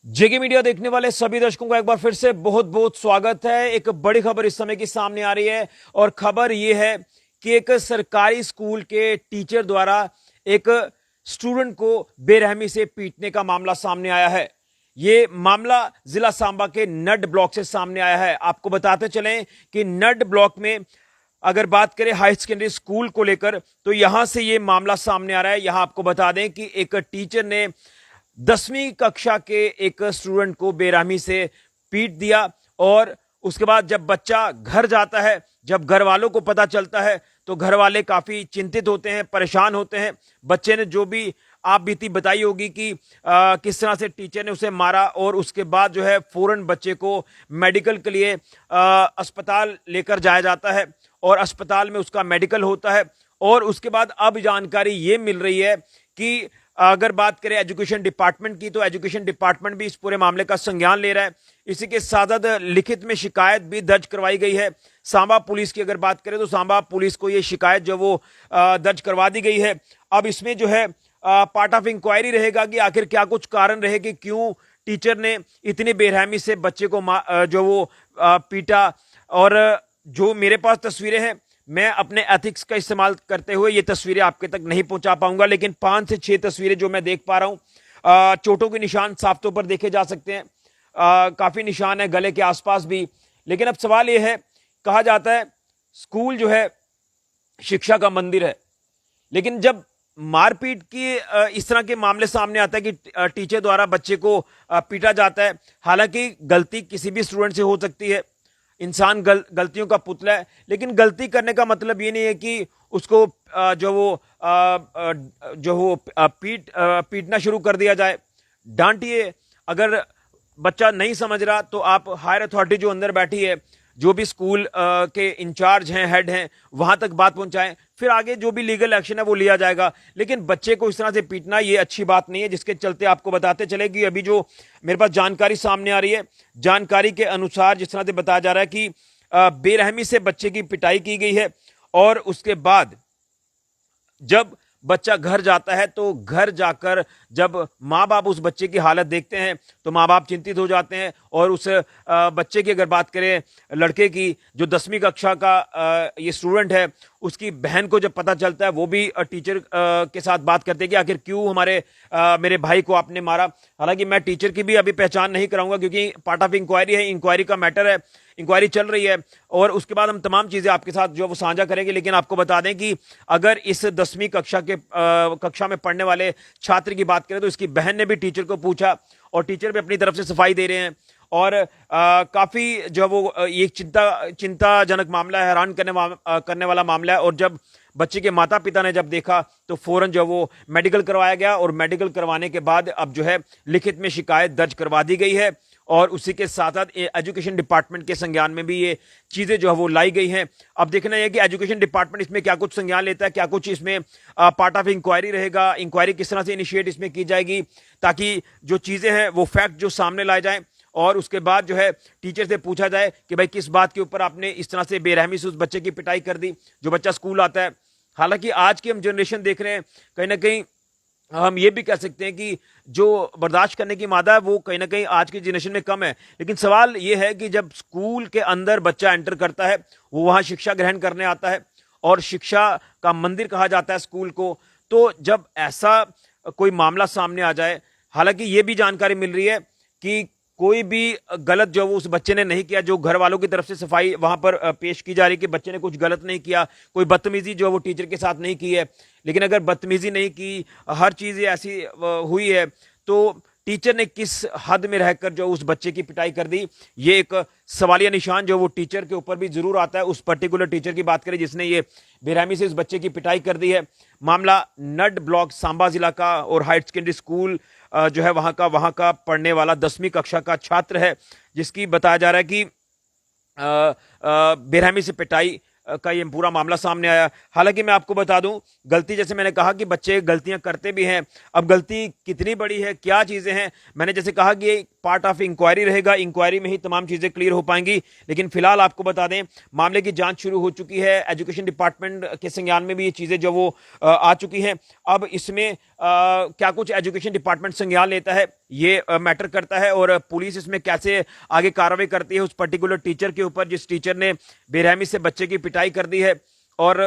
जेके media देखने वाले सभी दर्शकों का एक बार फिर से बहुत बहुत स्वागत है। एक बड़ी खबर इस समय की सामने आ रही है और खबर यह है कि एक सरकारी स्कूल के टीचर द्वारा एक स्टूडेंट को बेरहमी से पीटने का मामला सामने आया है। ये मामला जिला सांबा के नड ब्लॉक से सामने आया है। आपको बताते चलें कि नड ब्लॉक में अगर बात करें हाई सेकेंडरी स्कूल को लेकर तो यहां से ये मामला सामने आ रहा है। यहां आपको बता दें कि एक टीचर ने 10वीं कक्षा के एक स्टूडेंट को बेरहमी से पीट दिया और उसके बाद जब बच्चा घर जाता है, जब घर वालों को पता चलता है तो घर वाले काफी चिंतित होते हैं, परेशान होते हैं। बच्चे ने जो भी आप बीती बताई होगी कि किस तरह से टीचर ने उसे मारा और उसके बाद जो है फौरन बच्चे को मेडिकल के लिए अस्पताल लेकर जाया जाता है और अस्पताल में उसका मेडिकल होता है। और उसके बाद अब जानकारी ये मिल रही है कि अगर बात करें एजुकेशन डिपार्टमेंट की तो एजुकेशन डिपार्टमेंट भी इस पूरे मामले का संज्ञान ले रहा है। इसी के साथ साथ लिखित में शिकायत भी दर्ज करवाई गई है। सांबा पुलिस की अगर बात करें तो सांबा पुलिस को यह शिकायत जो वो दर्ज करवा दी गई है। अब इसमें जो है पार्ट ऑफ इंक्वायरी रहेगा कि आखिर क्या कुछ कारण रहे कि क्यों टीचर ने इतनी बेरहमी से बच्चे को जो वो पीटा। और जो मेरे पास तस्वीरें हैं, मैं अपने एथिक्स का इस्तेमाल करते हुए ये तस्वीरें आपके तक नहीं पहुंचा पाऊंगा, लेकिन 5 से 6 तस्वीरें जो मैं देख पा रहा हूं, चोटों के निशान साफ तौर पर देखे जा सकते हैं। काफी निशान है गले के आसपास भी। लेकिन अब सवाल यह है, कहा जाता है स्कूल जो है शिक्षा का मंदिर है, लेकिन जब मारपीट की इस तरह के मामले सामने आता है कि टीचर द्वारा बच्चे को पीटा जाता है, हालांकि गलती किसी भी स्टूडेंट से हो सकती है। इंसान गलतियों का पुतला है, लेकिन गलती करने का मतलब ये नहीं है कि उसको जो वो पीटना शुरू कर दिया जाए। डांटिए। अगर बच्चा नहीं समझ रहा तो आप हायर अथॉरिटी जो अंदर बैठी है, जो भी स्कूल के इंचार्ज हैं, हेड हैं, वहां तक बात पहुंचाएं। फिर आगे जो भी लीगल एक्शन है वो लिया जाएगा। लेकिन बच्चे को इस तरह से पीटना ये अच्छी बात नहीं है, जिसके चलते आपको बताते चले कि अभी जो मेरे पास जानकारी सामने आ रही है, जानकारी के अनुसार जिस तरह से बताया जा रहा है कि बेरहमी से बच्चे की पिटाई की गई है। और उसके बाद जब बच्चा घर जाता है तो घर जाकर जब माँ बाप उस बच्चे की हालत देखते हैं तो माँ बाप चिंतित हो जाते हैं। और उस बच्चे की अगर बात करें, लड़के की, जो 10वीं कक्षा का ये स्टूडेंट है, उसकी बहन को जब पता चलता है, वो भी टीचर के साथ बात करते हैं कि आखिर क्यों मेरे भाई को आपने मारा। हालांकि मैं टीचर की भी अभी पहचान नहीं कराऊंगा क्योंकि पार्ट ऑफ इंक्वायरी है, इंक्वायरी का मैटर है, इंक्वायरी चल रही है और उसके बाद हम तमाम चीजें आपके साथ जो वो साझा करेंगे। लेकिन आपको बता दें कि अगर इस 10वीं कक्षा में पढ़ने वाले छात्र की बात करें तो इसकी बहन ने भी टीचर को पूछा और टीचर भी अपनी तरफ से सफाई दे रहे हैं। और काफी जो वो एक चिंताजनक मामला है, हैरान करने वाला मामला है। और जब बच्चे के माता पिता ने जब देखा तो फौरन जो वो मेडिकल करवाया गया और मेडिकल करवाने के बाद अब जो है लिखित में शिकायत दर्ज करवा दी गई है। और उसी के साथ साथ एजुकेशन डिपार्टमेंट के संज्ञान में भी ये चीजें जो है वो लाई गई हैं। अब देखना यह कि एजुकेशन डिपार्टमेंट इसमें क्या कुछ संज्ञान लेता है, क्या कुछ इसमें पार्ट ऑफ इंक्वायरी रहेगा, इंक्वायरी किस तरह से इनिशिएट इसमें की जाएगी ताकि जो चीजें हैं वो फैक्ट जो सामने लाए जाएं। और उसके बाद जो है टीचर से पूछा जाए कि भाई किस बात के ऊपर आपने इस तरह से बेरहमी से उस बच्चे की पिटाई कर दी जो बच्चा स्कूल आता है। हालांकि आज की हम जनरेशन देख रहे हैं, कहीं ना कहीं हम ये भी कह सकते हैं कि जो बर्दाश्त करने की मादा है वो कहीं ना कहीं आज की जनरेशन में कम है। लेकिन सवाल ये है कि जब स्कूल के अंदर बच्चा एंटर करता है, वो वहां शिक्षा ग्रहण करने आता है और शिक्षा का मंदिर कहा जाता है स्कूल को, तो जब ऐसा कोई मामला सामने आ जाए, हालांकि ये भी जानकारी मिल रही है कि कोई भी गलत जो वो उस बच्चे ने नहीं किया, जो घर वालों की तरफ से सफाई वहां पर पेश की जा रही कि बच्चे ने कुछ गलत नहीं किया, कोई बदतमीजी जो वो टीचर के साथ नहीं की है। लेकिन अगर बदतमीजी नहीं की, हर चीज ऐसी हुई है, तो टीचर ने किस हद में रहकर जो उस बच्चे की पिटाई कर दी, ये एक सवालिया निशान जो वो टीचर के ऊपर भी जरूर आता है। उस पर्टिकुलर टीचर की बात करें जिसने ये बेरहमी से उस बच्चे की पिटाई कर दी है। मामला नड ब्लॉक सांबा जिला का और हायर सेकेंडरी स्कूल जो है वहां का पढ़ने वाला 10वीं कक्षा का छात्र है, जिसकी बताया जा रहा है कि बेरहमी से पिटाई का ये पूरा मामला सामने आया। हालांकि मैं आपको बता दूं, गलती जैसे मैंने कहा कि बच्चे गलतियां करते भी हैं। अब गलती कितनी बड़ी है, क्या चीजें हैं, मैंने जैसे कहा कि पार्ट ऑफ इंक्वायरी रहेगा, इंक्वायरी में ही तमाम चीजें क्लियर हो पाएंगी। लेकिन फिलहाल आपको बता दें, मामले की जांच शुरू हो चुकी है, एजुकेशन डिपार्टमेंट के संज्ञान में भी ये चीजें जो वो आ चुकी हैं। अब इसमें क्या कुछ एजुकेशन डिपार्टमेंट संज्ञान लेता है ये मैटर करता है, और पुलिस इसमें कैसे आगे कार्रवाई करती है उस पर्टिकुलर टीचर के ऊपर जिस टीचर ने बेरहमी से बच्चे की पिटाई कर दी है। और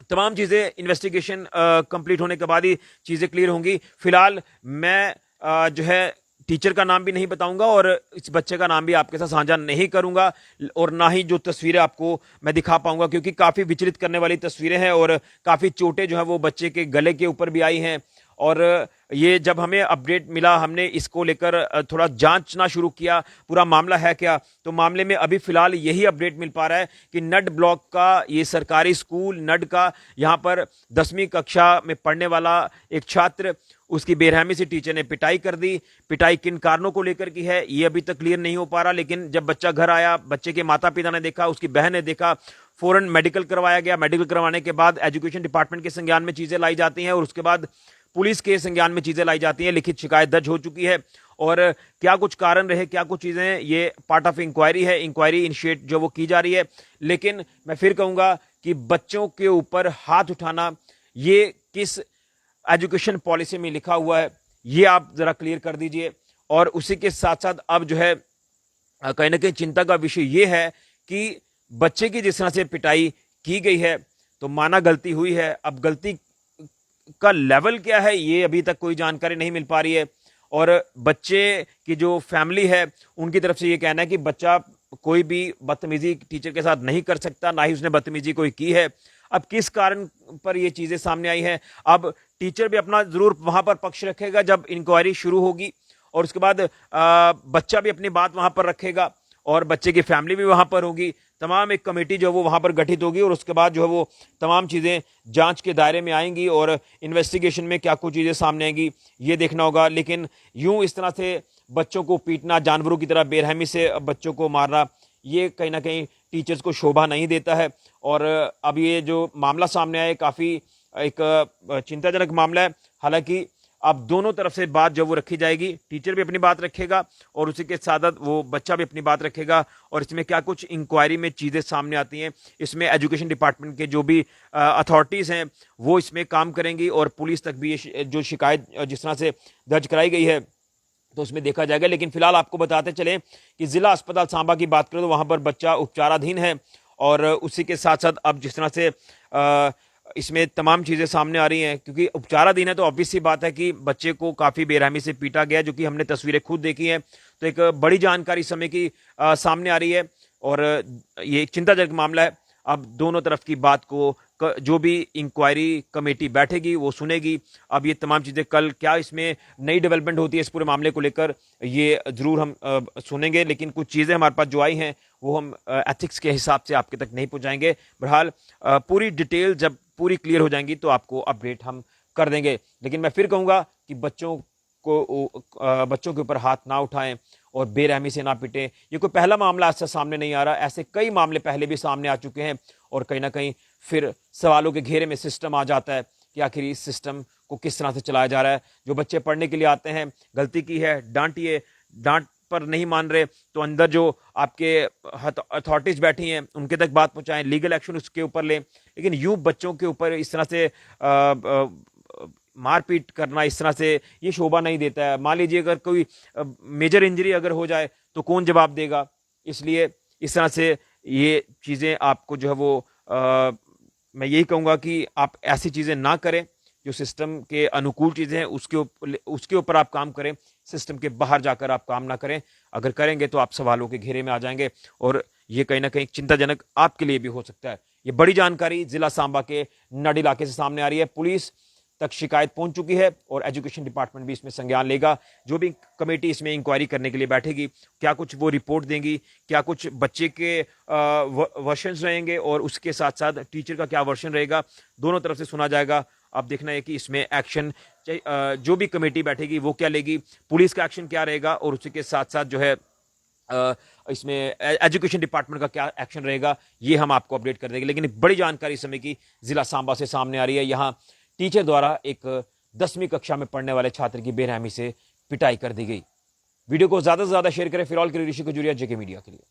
तमाम चीजें इन्वेस्टिगेशन कंप्लीट होने के बाद ही चीजें क्लियर होंगी। फिलहाल मैं जो है टीचर का नाम भी नहीं बताऊंगा और इस बच्चे का नाम भी आपके साथ साझा नहीं करूंगा, और ना ही जो तस्वीरें आपको मैं दिखा पाऊंगा, क्योंकि काफी विचलित करने वाली तस्वीरें हैं और काफी चोटें जो है वो बच्चे के गले के ऊपर भी आई हैं। और ये जब हमें अपडेट मिला, हमने इसको लेकर थोड़ा जांचना शुरू किया, पूरा मामला है क्या। तो मामले में अभी फिलहाल यही अपडेट मिल पा रहा है कि नड ब्लॉक का ये सरकारी स्कूल नड का, यहाँ पर 10वीं कक्षा में पढ़ने वाला एक छात्र, उसकी बेरहमी से टीचर ने पिटाई कर दी। पिटाई किन कारणों को लेकर की है ये अभी तक क्लियर नहीं हो पा रहा, लेकिन जब बच्चा घर आया, बच्चे के माता पिता ने देखा, उसकी बहन ने देखा, फौरन मेडिकल करवाया गया। मेडिकल करवाने के बाद एजुकेशन डिपार्टमेंट के संज्ञान में चीजें लाई जाती हैं और उसके बाद पुलिस के संज्ञान में चीजें लाई जाती हैं। लिखित शिकायत दर्ज हो चुकी है और क्या कुछ कारण रहे, क्या कुछ चीजें, ये पार्ट ऑफ इंक्वायरी है, इंक्वायरी इनिशिएट जो वो की जा रही है। लेकिन मैं फिर कहूंगा कि बच्चों के ऊपर हाथ उठाना ये किस एजुकेशन पॉलिसी में लिखा हुआ है ये आप जरा क्लियर कर दीजिए। और उसी के साथ साथ अब जो है कहीं ना कहीं चिंता का विषय ये है कि बच्चे की जिस तरह से पिटाई की गई है तो माना गलती हुई है, अब गलती का लेवल क्या है ये अभी तक कोई जानकारी नहीं मिल पा रही है। और बच्चे की जो फैमिली है उनकी तरफ से ये कहना है कि बच्चा कोई भी बदतमीजी टीचर के साथ नहीं कर सकता, ना ही उसने बदतमीजी कोई की है। अब किस कारण पर ये चीजें सामने आई हैं, अब टीचर भी अपना जरूर वहां पर पक्ष रखेगा जब इंक्वायरी शुरू होगी, और उसके बाद बच्चा भी अपनी बात वहां पर रखेगा और बच्चे की फैमिली भी वहां पर होगी। तमाम एक कमेटी जो वो वहां पर गठित होगी और उसके बाद जो है वो तमाम चीजें जांच के दायरे में आएंगी और इन्वेस्टिगेशन में क्या कुछ चीजें सामने आएंगी ये देखना होगा। लेकिन यूं इस तरह से बच्चों को पीटना, जानवरों की तरह बेरहमी से बच्चों को मारना, ये कहीं ना कहीं टीचर्स को शोभा नहीं देता है। और अब ये जो मामला सामने आया काफी एक चिंताजनक मामला है। हालांकि अब दोनों तरफ से बात जब वो रखी जाएगी, टीचर भी अपनी बात रखेगा और उसी के साथ वो बच्चा भी अपनी बात रखेगा, और इसमें क्या कुछ इंक्वायरी में चीजें सामने आती हैं, इसमें एजुकेशन डिपार्टमेंट के जो भी अथॉरिटीज हैं वो इसमें काम करेंगी और पुलिस तक भी ये जो शिकायत जिस तरह से दर्ज कराई गई है तो उसमें देखा जाएगा। लेकिन फिलहाल आपको बताते चलें कि जिला अस्पताल सांबा की बात करें तो वहां पर बच्चा उपचाराधीन है, और उसी के साथ साथ अब जिस तरह से इसमें तमाम चीजें सामने आ रही हैं, क्योंकि उपचाराधीन है तो ऑब्वियस सी बात है कि बच्चे को काफी बेरहमी से पीटा गया, जो कि हमने तस्वीरें खुद देखी हैं। तो एक बड़ी जानकारी इस समय की सामने आ रही है और ये एक चिंताजनक मामला है। अब दोनों तरफ की बात को जो भी इंक्वायरी कमेटी बैठेगी वो सुनेगी। अब ये तमाम चीजें कल क्या इसमें नई डेवलपमेंट होती है इस पूरे मामले को लेकर ये जरूर हम सुनेंगे। लेकिन कुछ चीजें हमारे पास जो आई हैं वो हम एथिक्स के हिसाब से आपके तक नहीं पहुंचाएंगे। बहरहाल पूरी डिटेल जब पूरी क्लियर हो जाएंगी तो आपको अपडेट हम कर देंगे। लेकिन मैं फिर कहूंगा कि बच्चों के ऊपर हाथ ना उठाएं और बेरहमी से ना पिटे। ये कोई पहला मामला ऐसा सामने नहीं आ रहा, ऐसे कई मामले पहले भी सामने आ चुके हैं और कहीं ना कहीं फिर सवालों के घेरे में सिस्टम आ जाता है कि आखिर इस सिस्टम को किस तरह से चलाया जा रहा है। जो बच्चे पढ़ने के लिए आते हैं, गलती की है डांटिए, डांट पर नहीं मान रहे तो अंदर जो आपके अथॉरिटीज बैठी हैं उनके तक बात पहुंचाएं, लीगल एक्शन उसके ऊपर लें। लेकिन यूं बच्चों के ऊपर इस तरह से मारपीट करना, इस तरह से ये शोभा नहीं देता है। मान लीजिए अगर कोई मेजर इंजरी अगर हो जाए तो कौन जवाब देगा। इसलिए इस तरह से ये चीज़ें आपको जो है वो मैं यही कहूँगा कि आप ऐसी चीज़ें ना करें जो सिस्टम के अनुकूल चीज़ें हैं उसके ऊपर आप काम करें, सिस्टम के बाहर जाकर आप काम ना करें। अगर करेंगे तो आप सवालों के घेरे में आ जाएंगे और ये कहीं ना कहीं चिंताजनक आपके लिए भी हो सकता है। ये बड़ी जानकारी जिला सांबा के नड इलाके से सामने आ रही है। पुलिस तक शिकायत पहुंच चुकी है और एजुकेशन डिपार्टमेंट भी इसमें संज्ञान लेगा। जो भी कमेटी इसमें इंक्वायरी करने के लिए बैठेगी, क्या कुछ वो रिपोर्ट देंगी, क्या कुछ बच्चे के वर्शंस रहेंगे और उसके साथ साथ टीचर का क्या वर्शन रहेगा, दोनों तरफ से सुना जाएगा। अब देखना है कि इसमें एक्शन जो भी कमेटी बैठेगी वो क्या लेगी, पुलिस का एक्शन क्या रहेगा और उसी के साथ साथ जो है इसमें एजुकेशन डिपार्टमेंट का क्या एक्शन रहेगा, ये हम आपको अपडेट कर देंगे। लेकिन बड़ी जानकारी इस समय की जिला सांबा से सामने आ रही है। यहाँ टीचर द्वारा एक 10वीं कक्षा में पढ़ने वाले छात्र की बेरहमी से पिटाई कर दी गई। वीडियो को ज्यादा से ज्यादा शेयर करें। फिलहाल के लिए ऋषि खजूरिया, जेके मीडिया के लिए।